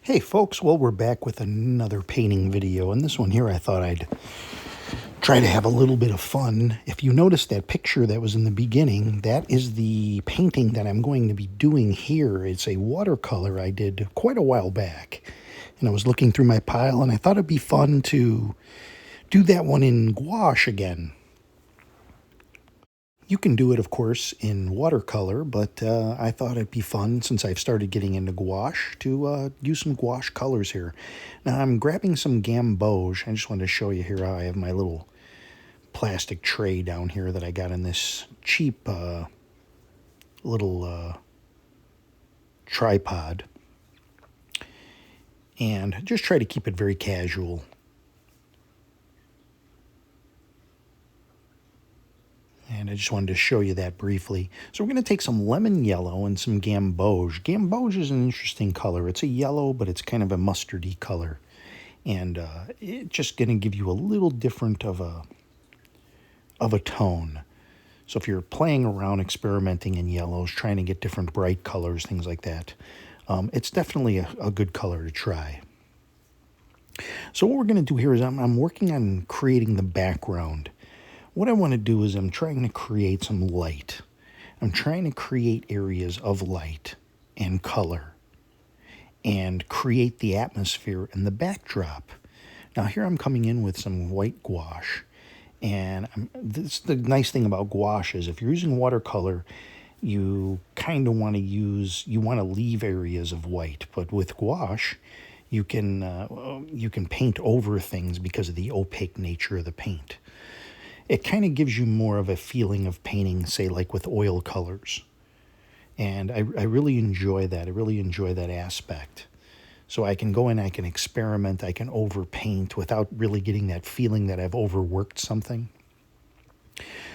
Hey folks, well we're back with another painting video, and this one here I thought I'd try to have a little bit of fun. If you noticed that picture that was in the beginning, that is the painting that I'm going to be doing here. It's a watercolor I did quite a while back, and I was looking through my pile and I thought it'd be fun to do that one in gouache again. You can do it, of course, in watercolor, but I thought it'd be fun since I've started getting into gouache to use some gouache colors here. Now I'm grabbing some gamboge. I just wanted to show you here how I have my little plastic tray down here that I got in this cheap little tripod. And just try to keep it very casual. And I just wanted to show you that briefly. So we're going to take some lemon yellow and some gamboge. Gamboge is an interesting color. It's a yellow, but it's kind of a mustardy color. And it's just going to give you a little different of a tone. So if you're playing around, experimenting in yellows, trying to get different bright colors, things like that, it's definitely a good color to try. So what we're going to do here is I'm working on creating the background. What I want to do is I'm trying to create some light. I'm trying to create areas of light and color and create the atmosphere and the backdrop. Now here I'm coming in with some white gouache. And this, the nice thing about gouache is if you're using watercolor, you kind of want to leave areas of white. But with gouache, you can paint over things because of the opaque nature of the paint. It kind of gives you more of a feeling of painting, say, like with oil colors. And I really enjoy that. I really enjoy that aspect. So I can go in, I can experiment, I can overpaint without really getting that feeling that I've overworked something.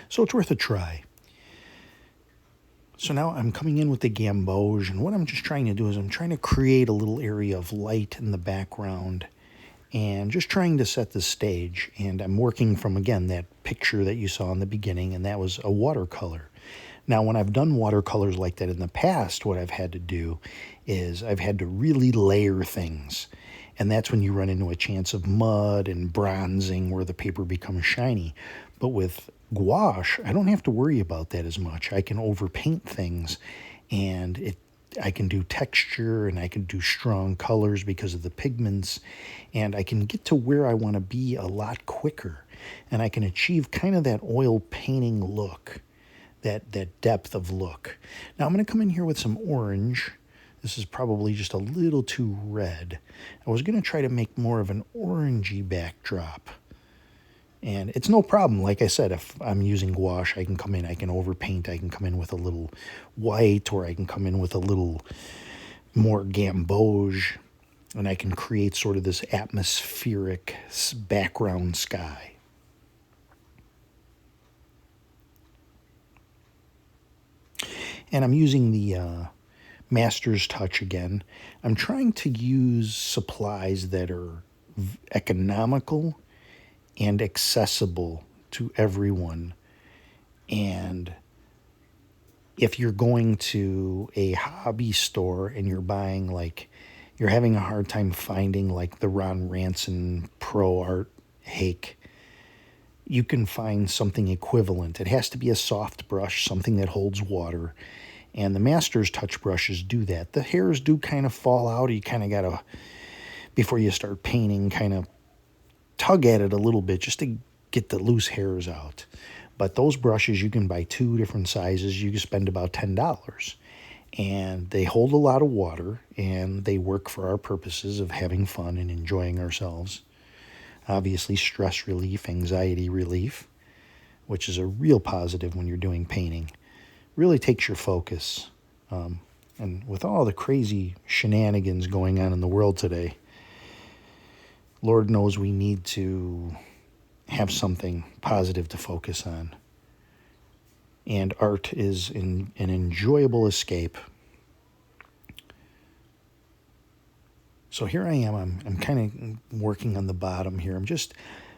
So it's worth a try. So now I'm coming in with the gamboge, and what I'm just trying to do is I'm trying to create a little area of light in the background and just trying to set the stage. And I'm working from, again, that picture that you saw in the beginning, and that was a watercolor. Now, when I've done watercolors like that in the past, what I've had to do is I've had to really layer things. And that's when you run into a chance of mud and bronzing where the paper becomes shiny. But with gouache, I don't have to worry about that as much. I can overpaint things, and I can do texture and I can do strong colors because of the pigments, and I can get to where I want to be a lot quicker, and I can achieve kind of that oil painting look, that depth of look. Now I'm going to come in here with some orange. This is probably just a little too red. I was going to try to make more of an orangey backdrop. And it's no problem. Like I said, if I'm using gouache, I can come in, I can overpaint, I can come in with a little white, or I can come in with a little more gamboge, and I can create sort of this atmospheric background sky. And I'm using the Master's Touch again. I'm trying to use supplies that are economical and accessible to everyone. And if you're going to a hobby store and you're buying, like, you're having a hard time finding like the Ron Ranson Pro Art Hake, you can find something equivalent. It has to be a soft brush, something that holds water. And the Master's Touch brushes do that. The hairs do kind of fall out. You kind of got to, before you start painting, kind of tug at it a little bit just to get the loose hairs out. But those brushes, you can buy 2 different sizes. You can spend about $10. And they hold a lot of water, and they work for our purposes of having fun and enjoying ourselves. Obviously, stress relief, anxiety relief, which is a real positive when you're doing painting. Really takes your focus. And with all the crazy shenanigans going on in the world today, Lord knows we need to have something positive to focus on. And art is an enjoyable escape. So here I am. I'm kind of working on the bottom here.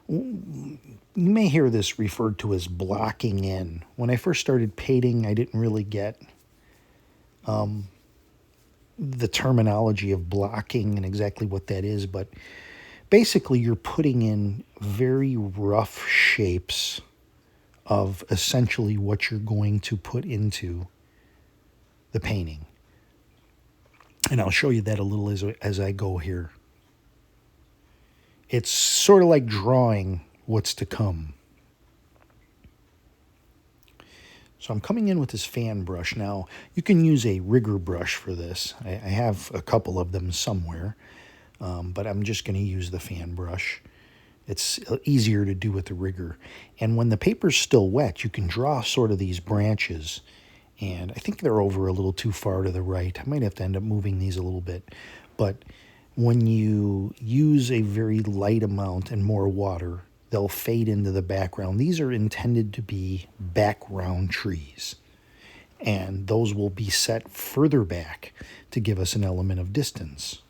You may hear this referred to as blocking in. When I first started painting, I didn't really get the terminology of blocking and exactly what that is, but basically you're putting in very rough shapes of essentially what you're going to put into the painting. And I'll show you that a little as I go here. It's sort of like drawing what's to come. So I'm coming in with this fan brush. Now, you can use a rigger brush for this. I have a couple of them somewhere, but I'm just going to use the fan brush. It's easier to do with the rigger. And when the paper's still wet, you can draw sort of these branches. And I think they're over a little too far to the right. I might have to end up moving these a little bit. But when you use a very light amount and more water, they'll fade into the background. These are intended to be background trees. And those will be set further back to give us an element of distance.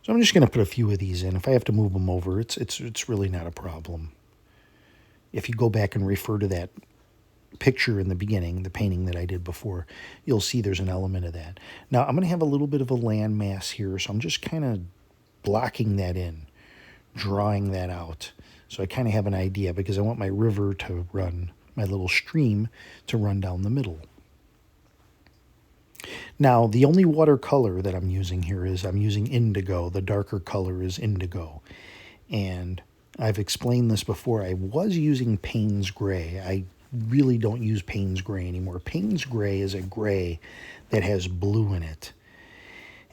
So I'm just going to put a few of these in. If I have to move them over, it's really not a problem. If you go back and refer to that picture in the beginning, the painting that I did before, you'll see there's an element of that. Now I'm going to have a little bit of a land mass here, so I'm just kind of blocking that in, drawing that out. So I kind of have an idea because I want my river to run, my little stream to run down the middle. Now, the only watercolor that I'm using here is I'm using indigo. The darker color is indigo. And I've explained this before. I was using Payne's Gray. I really don't use Payne's Gray anymore. Payne's Gray is a gray that has blue in it.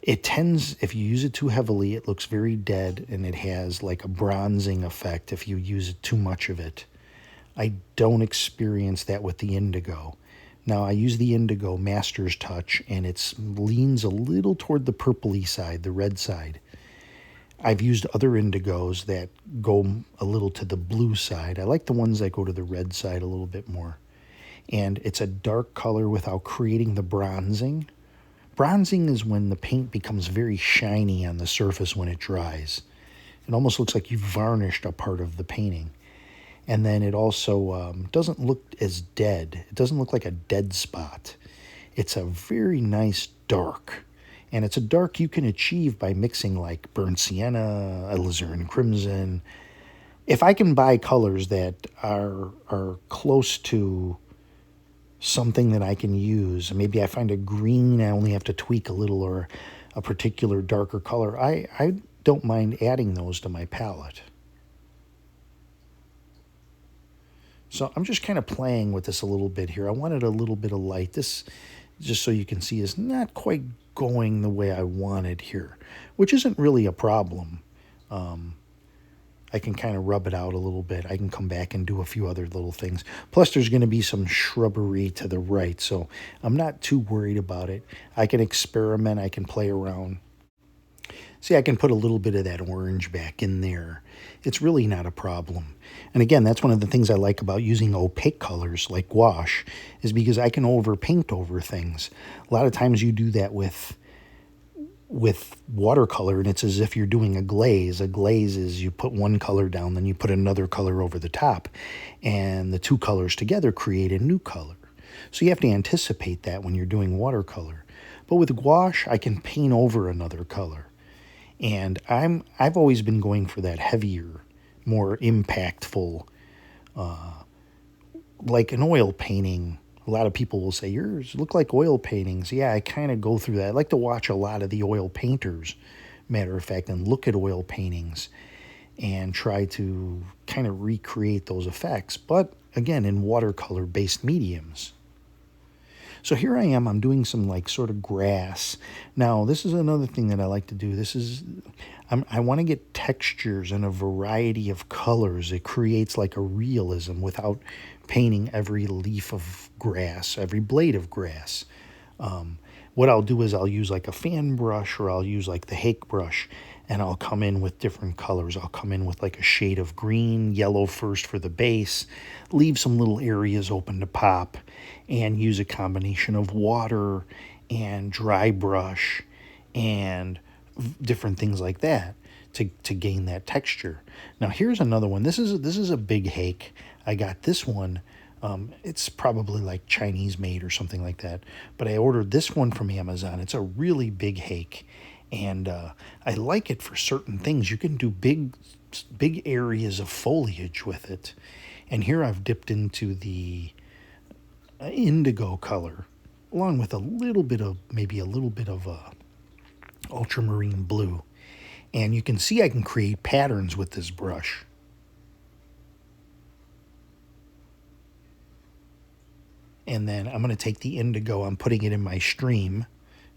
It tends, if you use it too heavily, it looks very dead, and it has like a bronzing effect if you use it too much of it. I don't experience that with the indigo. Now, I use the indigo Master's Touch, and it leans a little toward the purpley side, the red side. I've used other indigos that go a little to the blue side. I like the ones that go to the red side a little bit more. And it's a dark color without creating the bronzing. Bronzing is when the paint becomes very shiny on the surface when it dries. It almost looks like you've varnished a part of the painting. And then it also doesn't look as dead. It doesn't look like a dead spot. It's a very nice dark. And it's a dark you can achieve by mixing like burnt sienna, alizarin crimson. If I can buy colors that are close to something that I can use, maybe I find a green I only have to tweak a little, or a particular darker color, I don't mind adding those to my palette. So I'm just kind of playing with this a little bit here. I wanted a little bit of light. This, just so you can see, is not quite going the way I wanted here, which isn't really a problem. I can kind of rub it out a little bit. I can come back and do a few other little things. Plus, there's going to be some shrubbery to the right, so I'm not too worried about it. I can experiment. I can play around. See, I can put a little bit of that orange back in there. It's really not a problem. And again, that's one of the things I like about using opaque colors like gouache, is because I can overpaint over things. A lot of times you do that with watercolor, and it's as if you're doing a glaze. A glaze is you put one color down, then you put another color over the top, and the two colors together create a new color. So you have to anticipate that when you're doing watercolor. But with gouache, I can paint over another color. And I've always been going for that heavier, more impactful, like an oil painting. A lot of people will say, yours look like oil paintings. Yeah, I kind of go through that. I like to watch a lot of the oil painters, matter of fact, and look at oil paintings and try to kind of recreate those effects, but again, in watercolor-based mediums. So here I am, I'm doing some like sort of grass. Now, this is another thing that I like to do. I want to get textures in a variety of colors. It creates like a realism without painting every leaf of grass, every blade of grass. What I'll do is I'll use like a fan brush, or I'll use like the hake brush, and I'll come in with different colors. I'll come in with like a shade of green, yellow first for the base, leave some little areas open to pop, and use a combination of water and dry brush and different things like that to gain that texture. Now here's another one. This is a big hake. I got this one It's probably like Chinese made or something like that. But I ordered this one from Amazon. It's a really big hake, and I like it for certain things. You can do big areas of foliage with it. And here I've dipped into the indigo color, along with a little bit of maybe a little bit of ultramarine blue. And you can see I can create patterns with this brush. And then I'm going to take the indigo, I'm putting it in my stream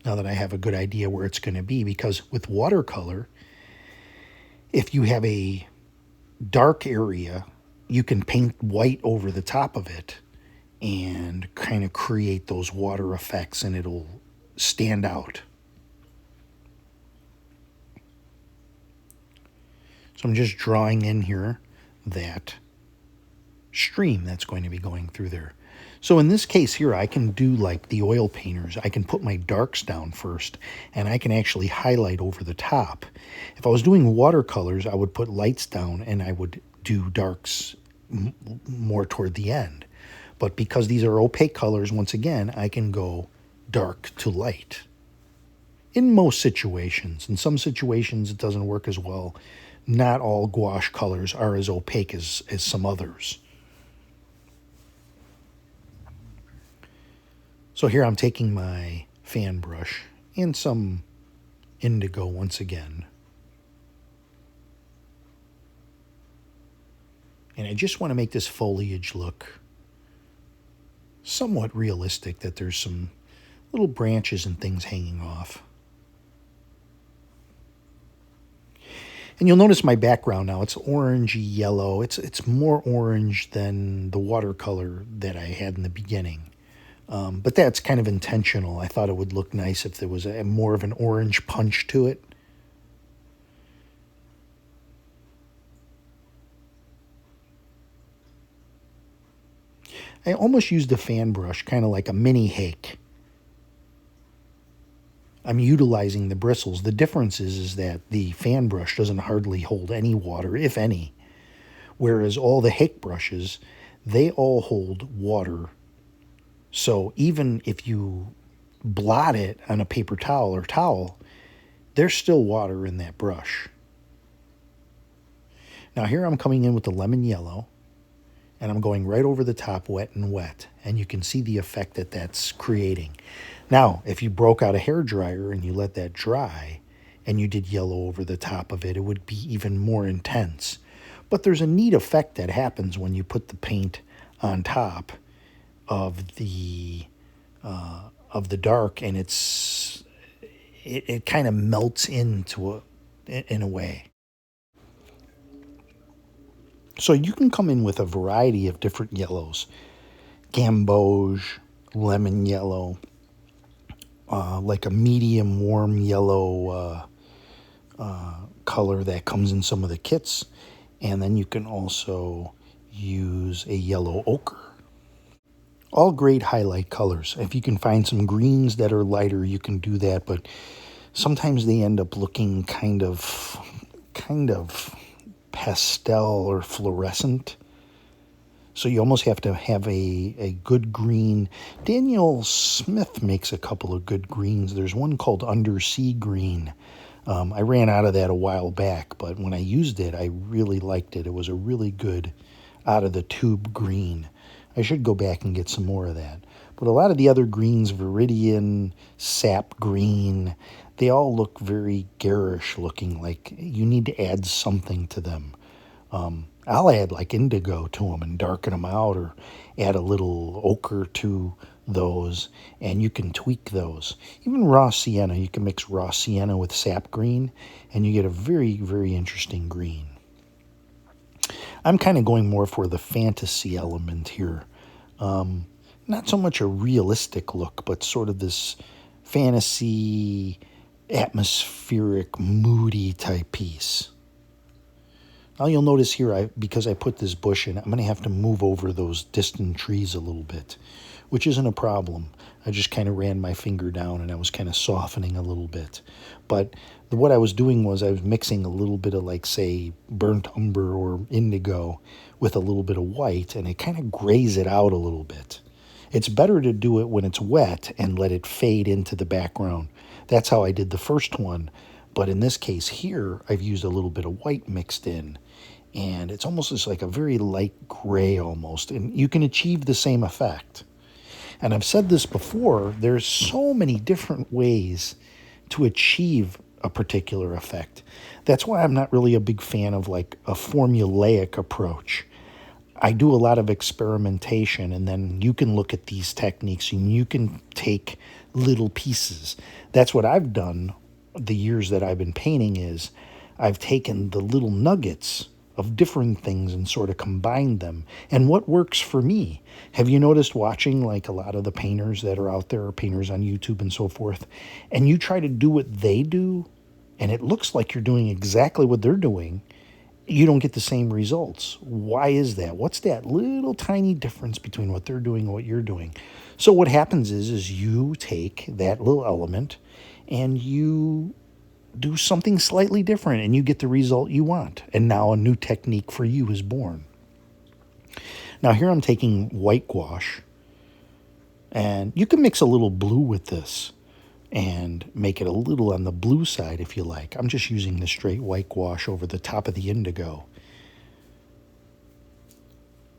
now that I have a good idea where it's going to be, because with watercolor, if you have a dark area, you can paint white over the top of it and kind of create those water effects, and it'll stand out. So I'm just drawing in here that stream that's going to be going through there. So in this case here, I can do like the oil painters. I can put my darks down first, and I can actually highlight over the top. If I was doing watercolors, I would put lights down and I would do darks more toward the end. But because these are opaque colors, once again, I can go dark to light. In most situations. In some situations, it doesn't work as well. Not all gouache colors are as opaque as some others. So here I'm taking my fan brush and some indigo once again. And I just want to make this foliage look somewhat realistic, that there's some little branches and things hanging off. And you'll notice my background now, it's orangey yellow. It's more orange than the watercolor that I had in the beginning. But that's kind of intentional. I thought it would look nice if there was more of an orange punch to it. I almost used a fan brush, kind of like a mini hake. I'm utilizing the bristles. The difference is that the fan brush doesn't hardly hold any water, if any, whereas all the hake brushes, they all hold water. So even if you blot it on a paper towel, there's still water in that brush. Now here I'm coming in with the lemon yellow, and I'm going right over the top, wet and wet, and you can see the effect that that's creating. Now, if you broke out a hairdryer and you let that dry and you did yellow over the top of it, it would be even more intense. But there's a neat effect that happens when you put the paint on top of the dark, and it kind of melts into in a way. So you can come in with a variety of different yellows. Gamboge, lemon yellow, like a medium warm yellow color that comes in some of the kits. And then you can also use a yellow ochre. All great highlight colors. If you can find some greens that are lighter, you can do that, but sometimes they end up looking kind of pastel or fluorescent. So you almost have to have a good green. Daniel Smith makes a couple of good greens. There's one called Undersea Green. I ran out of that a while back, but when I used it, I really liked it. It was a really good out-of-the-tube green. I should go back and get some more of that. But a lot of the other greens, Viridian, Sap Green, they all look very garish looking, like you need to add something to them. I'll add like indigo to them and darken them out, or add a little ochre to those, and you can tweak those. Even raw sienna, you can mix raw sienna with sap green, and you get a very, very interesting green. I'm kind of going more for the fantasy element here. Not so much a realistic look, but sort of this fantasy, atmospheric, moody type piece. Now you'll notice here, because I put this bush in, I'm going to have to move over those distant trees a little bit, which isn't a problem. I just kind of ran my finger down and I was kind of softening a little bit. But what I was doing was I was mixing a little bit of, like, say, burnt umber or indigo with a little bit of white, and it kind of grays it out a little bit. It's better to do it when it's wet and let it fade into the background. That's how I did the first one. But in this case here, I've used a little bit of white mixed in. And it's almost just like a very light gray almost. And you can achieve the same effect. And I've said this before, there's so many different ways to achieve a particular effect. That's why I'm not really a big fan of like a formulaic approach. I do a lot of experimentation, and then you can look at these techniques and you can take little pieces. That's what I've done the years that I've been painting is I've taken the little nuggets of different things and sort of combined them and what works for me. Have you noticed watching like a lot of the painters that are out there, painters on YouTube and so forth, and you try to do what they do and it looks like you're doing exactly what they're doing, you don't get the same results. Why is that? What's that little tiny difference between what they're doing and what you're doing? So what happens is you take that little element and you do something slightly different and you get the result you want. And now a new technique for you is born. Now here I'm taking white gouache, and you can mix a little blue with this and make it a little on the blue side if you like. I'm just using the straight white gouache over the top of the indigo.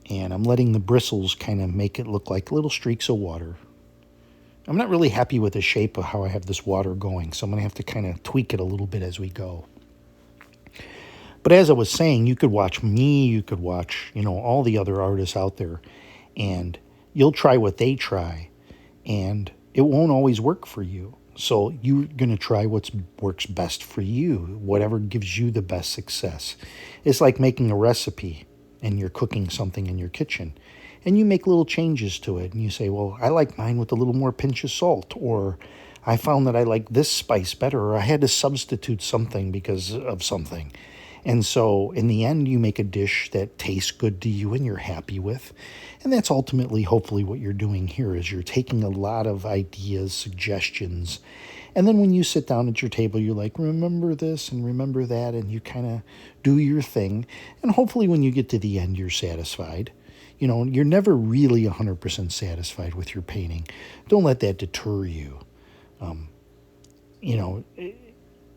And I'm letting the bristles kind of make it look like little streaks of water. I'm not really happy with the shape of how I have this water going, so I'm going to have to kind of tweak it a little bit as we go. But as I was saying, you could watch me, you could watch, all the other artists out there, and you'll try what they try, and it won't always work for you. So you're going to try what works best for you, whatever gives you the best success. It's like making a recipe, and you're cooking something in your kitchen. And you make little changes to it, and you say, well, I like mine with a little more pinch of salt, or I found that I like this spice better, or I had to substitute something because of something. And so in the end, you make a dish that tastes good to you and you're happy with. And that's ultimately, hopefully, what you're doing here is you're taking a lot of ideas, suggestions, and then when you sit down at your table, you're like, remember this and remember that, and you kind of do your thing. And hopefully when you get to the end, you're satisfied. You're never really 100% satisfied with your painting. Don't let that deter you.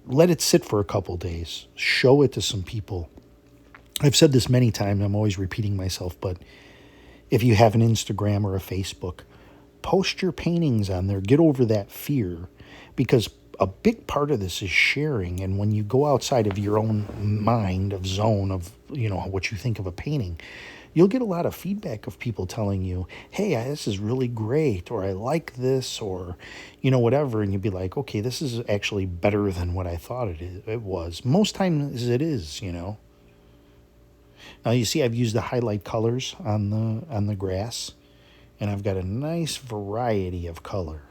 Let it sit for a couple days. Show it to some people. I've said this many times. I'm always repeating myself, but if you have an Instagram or a Facebook, post your paintings on there. Get over that fear, because a big part of this is sharing. And when you go outside of your own mind, of zone, of what you think of a painting, you'll get a lot of feedback of people telling you, hey, this is really great, or I like this, or, whatever. And you'd be like, okay, this is actually better than what I thought it was. Most times it is, Now you see I've used the highlight colors on the grass, and I've got a nice variety of color.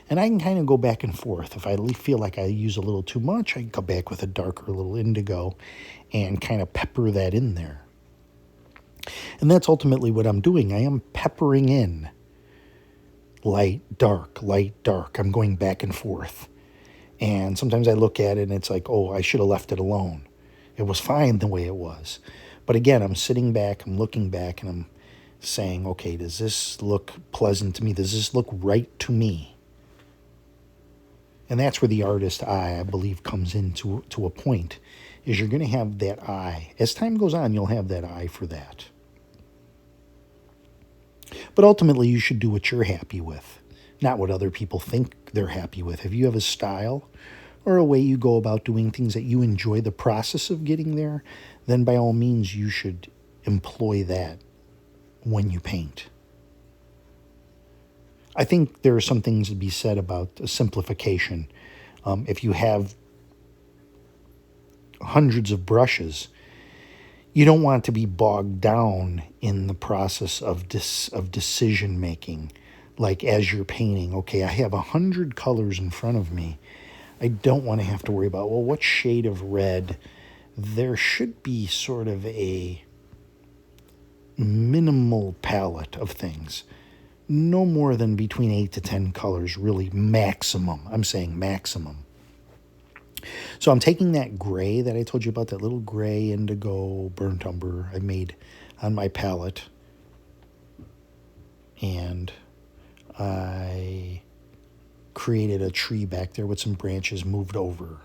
And I can kind of go back and forth. If I feel like I use a little too much, I can come back with a darker little indigo and kind of pepper that in there. And that's ultimately what I'm doing. I am peppering in light, dark, light, dark. I'm going back and forth. And sometimes I look at it and it's like, oh, I should have left it alone. It was fine the way it was. But again, I'm sitting back, I'm looking back, and I'm saying, okay, does this look pleasant to me? Does this look right to me? And that's where the artist eye, I believe, comes into to a point, is you're going to have that eye. As time goes on, you'll have that eye for that. But ultimately, you should do what you're happy with, not what other people think they're happy with. If you have a style or a way you go about doing things that you enjoy the process of getting there, then by all means, you should employ that when you paint. I think there are some things to be said about simplification. If you have hundreds of brushes, you don't want to be bogged down in the process of decision making. Like as you're painting, okay, I have 100 colors in front of me. I don't want to have to worry about, well, what shade of red? There should be sort of a minimal palette of things. no more than between 8 to 10 colors, really maximum. I'm saying maximum. So I'm taking that gray that I told you about, that little gray indigo burnt umber I made on my palette, and I created a tree back there with some branches moved over.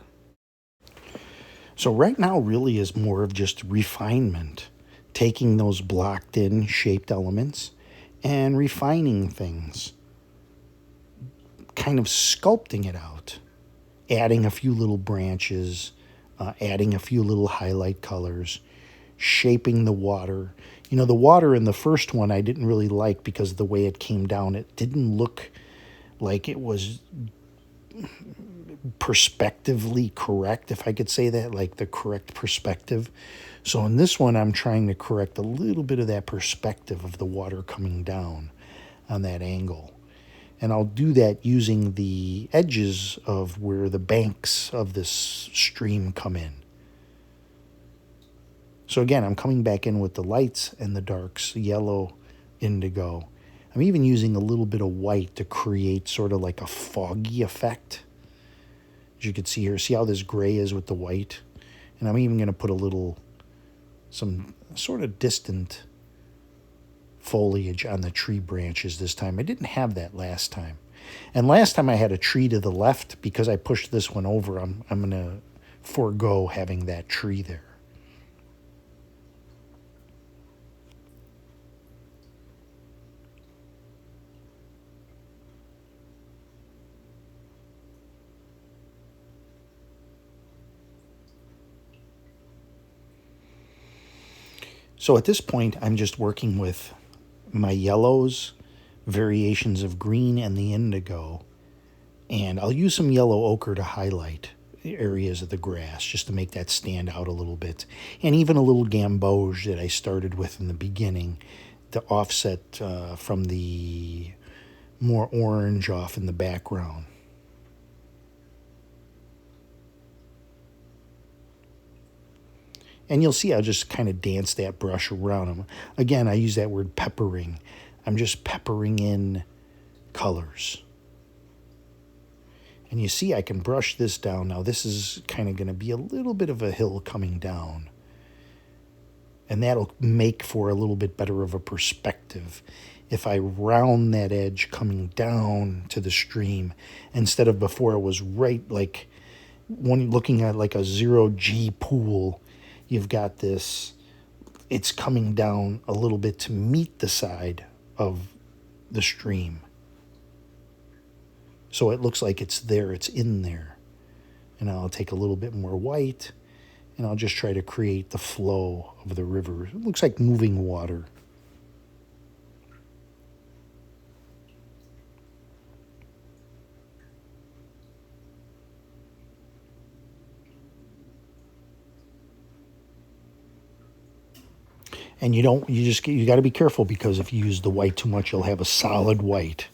So right now really is more of just refinement, taking those blocked in shaped elements and refining things, kind of sculpting it out, adding a few little branches, adding a few little highlight colors, shaping the water. You know, the water in the first one I didn't really like because of the way it came down. It didn't look like it was perspectively correct, if I could say that, like the correct perspective. So in this one, I'm trying to correct a little bit of that perspective of the water coming down on that angle. And I'll do that using the edges of where the banks of this stream come in. So again, I'm coming back in with the lights and the darks, yellow, indigo. I'm even using a little bit of white to create sort of like a foggy effect. As you can see here, see how this gray is with the white? And I'm even going to put some sort of distant foliage on the tree branches this time. I didn't have that last time. And last time I had a tree to the left. Because I pushed this one over, I'm going to forego having that tree there. So at this point, I'm just working with my yellows, variations of green, and the indigo. And I'll use some yellow ochre to highlight areas of the grass just to make that stand out a little bit. And even a little gamboge that I started with in the beginning to offset from the more orange off in the background. And you'll see I'll just kind of dance that brush around them. Again, I use that word peppering. I'm just peppering in colors. And you see I can brush this down. Now this is kind of going to be a little bit of a hill coming down. And that'll make for a little bit better of a perspective if I round that edge coming down to the stream instead of before it was right like when looking at like a 0G pool. You've got this, it's coming down a little bit to meet the side of the stream. So it looks like it's there, it's in there. And I'll take a little bit more white, and I'll just try to create the flow of the river. It looks like moving water. And you got to be careful, because if you use the white too much, you'll have a solid white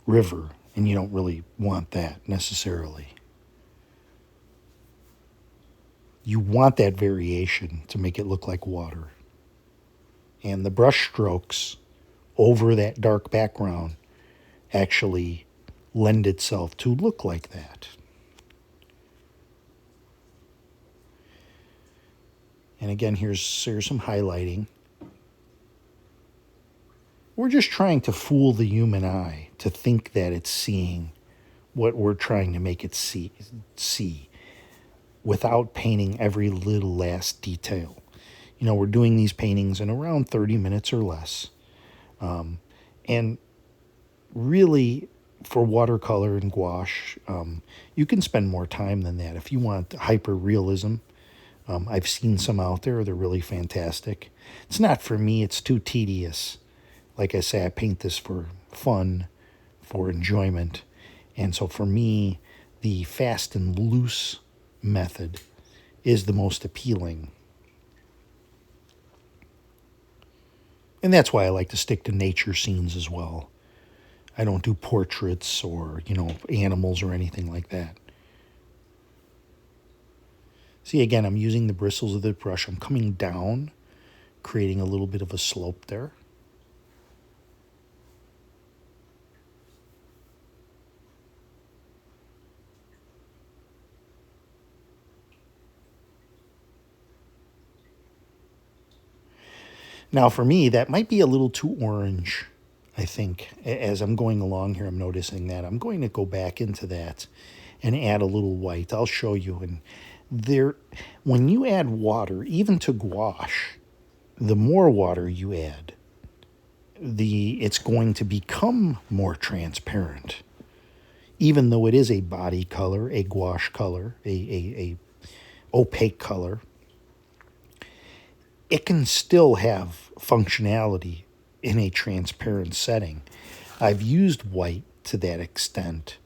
river, and you don't really want that necessarily. You want that variation to make it look like water. And the brush strokes over that dark background actually lend itself to look like that. And again, here's some highlighting. We're just trying to fool the human eye to think that it's seeing what we're trying to make it see without painting every little last detail. You know, we're doing these paintings in around 30 minutes or less. And really, for watercolor and gouache, you can spend more time than that. If you want hyper-realism, I've seen some out there. They're really fantastic. It's not for me. It's too tedious. Like I say, I paint this for fun, for enjoyment. And so for me, the fast and loose method is the most appealing. And that's why I like to stick to nature scenes as well. I don't do portraits or, animals or anything like that. See, again, I'm using the bristles of the brush. I'm coming down, creating a little bit of a slope there. Now for me, that might be a little too orange, I think. As I'm going along here, I'm noticing that. I'm going to go back into that and add a little white. I'll show you. And there, when you add water, even to gouache, the more water you add, it's going to become more transparent. Even though it is a body color, a gouache color, a opaque color, it can still have functionality in a transparent setting. I've used white to that extent,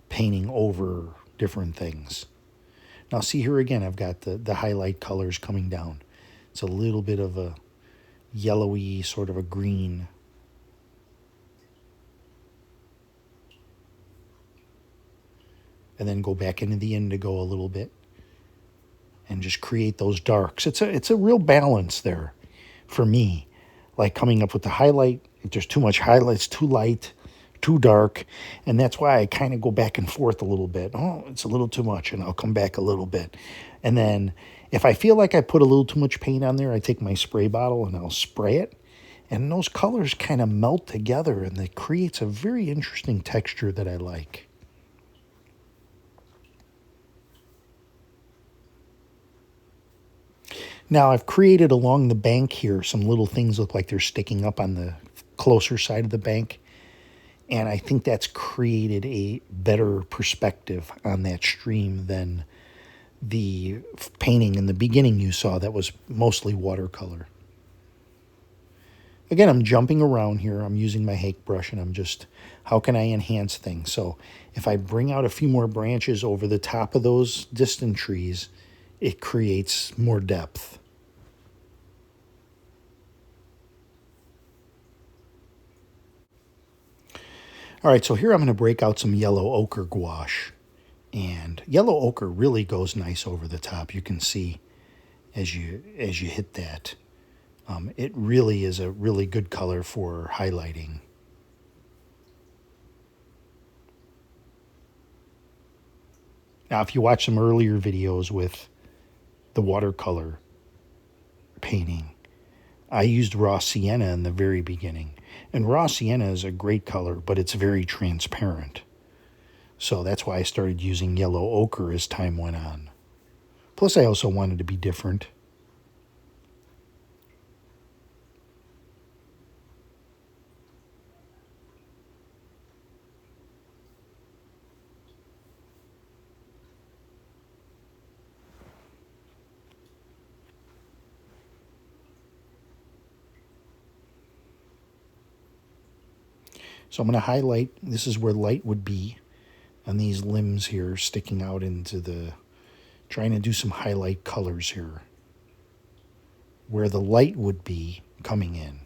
painting over different things. Now see here again, I've got the highlight colors coming down. It's a little bit of a yellowy, sort of a green. And then go back into the indigo a little bit and just create those darks. It's a real balance there for me. Like coming up with the highlight, if there's too much highlight, it's too light, too dark, and that's why I kind of go back and forth a little bit. Oh, it's a little too much, and I'll come back a little bit. And then if I feel like I put a little too much paint on there, I take my spray bottle and I'll spray it, and those colors kind of melt together, and it creates a very interesting texture that I like. Now I've created along the bank here some little things look like they're sticking up on the closer side of the bank. And I think that's created a better perspective on that stream than the painting in the beginning you saw that was mostly watercolor. Again, I'm jumping around here. I'm using my hake brush and I'm just, how can I enhance things? So if I bring out a few more branches over the top of those distant trees, it creates more depth. All right, so here I'm going to break out some yellow ochre gouache. And yellow ochre really goes nice over the top. You can see as you hit that. It really is a really good color for highlighting. Now, if you watch some earlier videos with the watercolor painting, I used raw sienna in the very beginning. And raw sienna is a great color, but it's very transparent. So that's why I started using yellow ochre as time went on. Plus, I also wanted to be different. So I'm going to highlight, this is where light would be on these limbs here sticking out into the, trying to do some highlight colors here. Where the light would be coming in.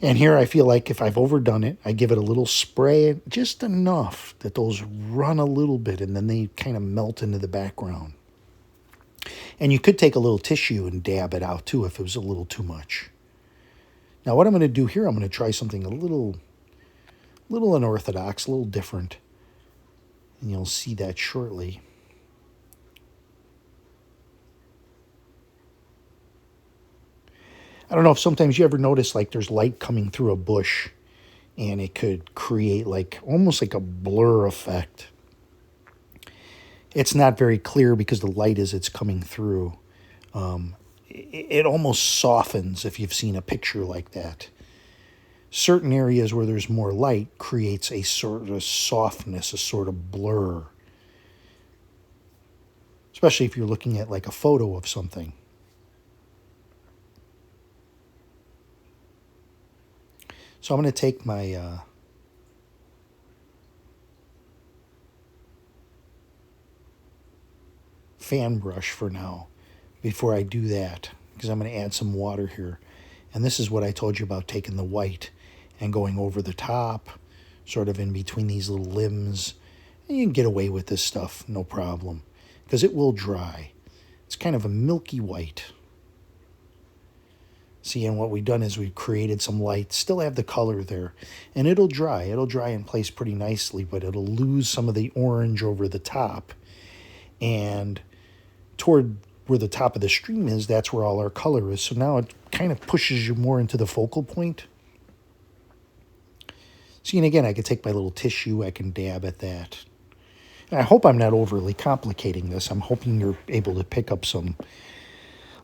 And here I feel like if I've overdone it, I give it a little spray, just enough that those run a little bit and then they kind of melt into the background. And you could take a little tissue and dab it out too if it was a little too much. Now what I'm going to do here, I'm going to try something a little unorthodox, a little different. And you'll see that shortly. I don't know if sometimes you ever notice like there's light coming through a bush and it could create like almost like a blur effect. It's not very clear because the light as it's coming through. It almost softens if you've seen a picture like that. Certain areas where there's more light creates a sort of softness, a sort of blur. Especially if you're looking at like a photo of something. So I'm going to take my fan brush for now before I do that, because I'm going to add some water here. And this is what I told you about taking the white and going over the top, sort of in between these little limbs. And you can get away with this stuff, no problem, because it will dry. It's kind of a milky white. See, and what we've done is we've created some light, still have the color there, and it'll dry. It'll dry in place pretty nicely, but it'll lose some of the orange over the top. And toward where the top of the stream is, that's where all our color is. So now it kind of pushes you more into the focal point. See, and again, I could take my little tissue, I can dab at that. And I hope I'm not overly complicating this. I'm hoping you're able to pick up some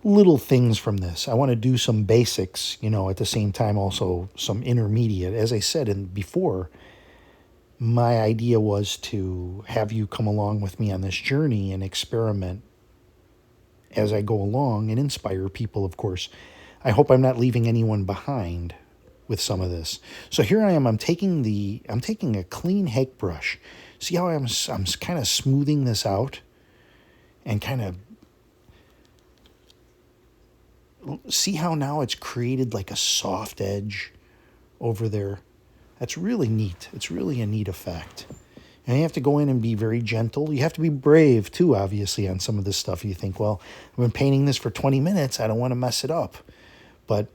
little things from this. I want to do some basics, at the same time also some intermediate. As I said before, my idea was to have you come along with me on this journey and experiment as I go along and inspire people, of course. I hope I'm not leaving anyone behind with some of this. So here I am. I'm taking a clean hake brush. See how I'm kind of smoothing this out and kind of see how now it's created like a soft edge over there. That's really neat. It's really a neat effect. And you have to go in and be very gentle. You have to be brave, too, obviously, on some of this stuff. You think, well, I've been painting this for 20 minutes. I don't want to mess it up. But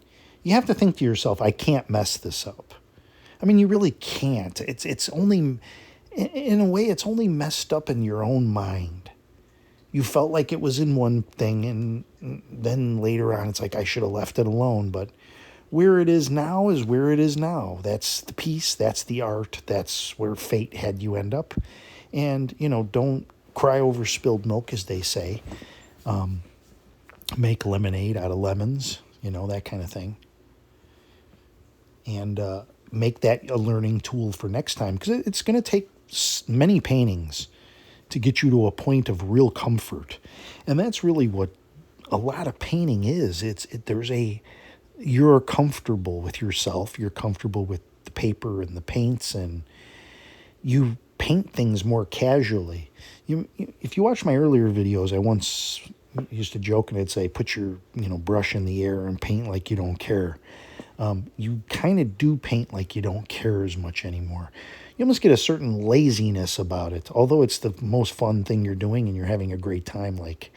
you have to think to yourself, I can't mess this up. I mean, you really can't. It's only, in a way, it's only messed up in your own mind. You felt like it was in one thing, and then later on, it's like, I should have left it alone. But where it is now is where it is now. That's the piece, that's the art, that's where fate had you end up. And, don't cry over spilled milk, as they say. Make lemonade out of lemons, that kind of thing. And make that a learning tool for next time, because it's going to take many paintings to get you to a point of real comfort. And that's really what a lot of painting is. You're comfortable with yourself, you're comfortable with the paper and the paints, and you paint things more casually. If you watch my earlier videos, I once used to joke and I'd say, put your brush in the air and paint like you don't care. You kind of do paint like you don't care as much anymore. You almost get a certain laziness about it. Although it's the most fun thing you're doing and you're having a great time, like,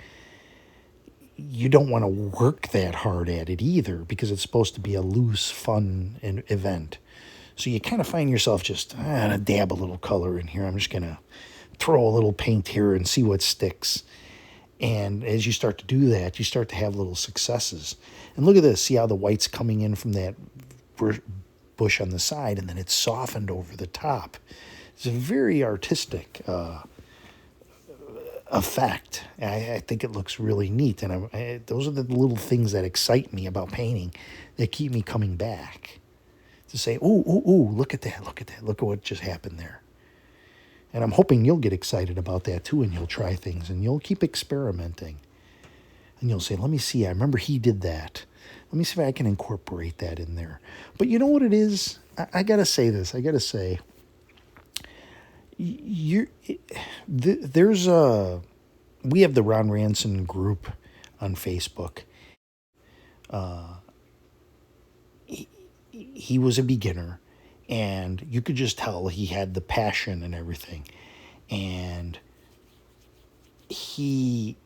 you don't want to work that hard at it either, because it's supposed to be a loose, fun event. So you kind of find yourself just, I'm going to dab a little color in here. I'm just going to throw a little paint here and see what sticks. And as you start to do that, you start to have little successes. And look at this. See how the white's coming in from that bush on the side, and then it's softened over the top. It's a very artistic effect. I think it looks really neat. And those are the little things that excite me about painting, that keep me coming back. To say, ooh, look at that, look at what just happened there. And I'm hoping you'll get excited about that too, and you'll try things, and you'll keep experimenting. And you'll say, let me see, I remember he did that. Let me see if I can incorporate that in there. But you know what it is? I got to say this. I got to say, we have the Ron Ranson group on Facebook. He was a beginner, and you could just tell he had the passion and everything. And he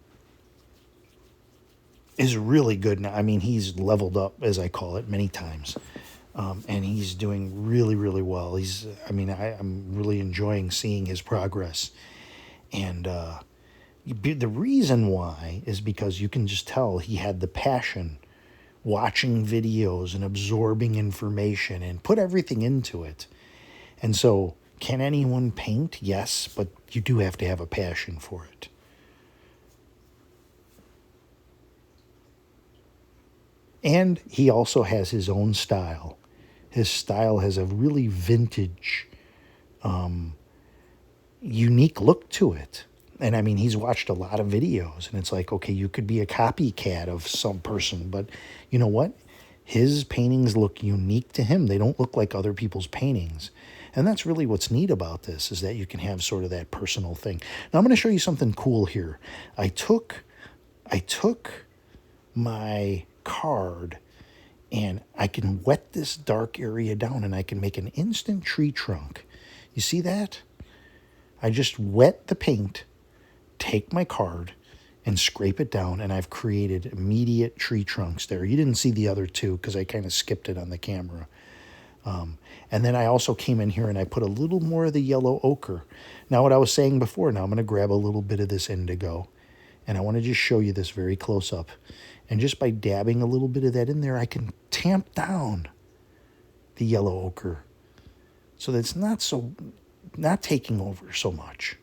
is really good now. I mean, he's leveled up, as I call it, many times. And he's doing really, really well. I'm really enjoying seeing his progress. And the reason why is because you can just tell he had the passion, watching videos and absorbing information and put everything into it. And so, can anyone paint? Yes, but you do have to have a passion for it. And he also has his own style. His style has a really vintage, unique look to it. And I mean, he's watched a lot of videos, and it's like, okay, you could be a copycat of some person, but you know what? His paintings look unique to him. They don't look like other people's paintings. And that's really what's neat about this, is that you can have sort of that personal thing. Now I'm going to show you something cool here. I took my card, and I can wet this dark area down, and I can make an instant tree trunk. You see that? I just wet the paint, take my card, and scrape it down, and I've created immediate tree trunks there. You didn't see the other two because I kind of skipped it on the camera. And then I also came in here and I put a little more of the yellow ochre. Now, what I was saying before, now I'm going to grab a little bit of this indigo, And I want to just show you this very close up. And just by dabbing a little bit of that in there, I can tamp down the yellow ochre so that it's not taking over so much.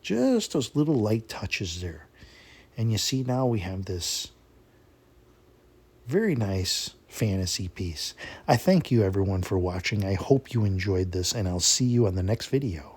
Just those little light touches there. And you see now we have this very nice fantasy piece. I thank you everyone for watching. I hope you enjoyed this, and I'll see you on the next video.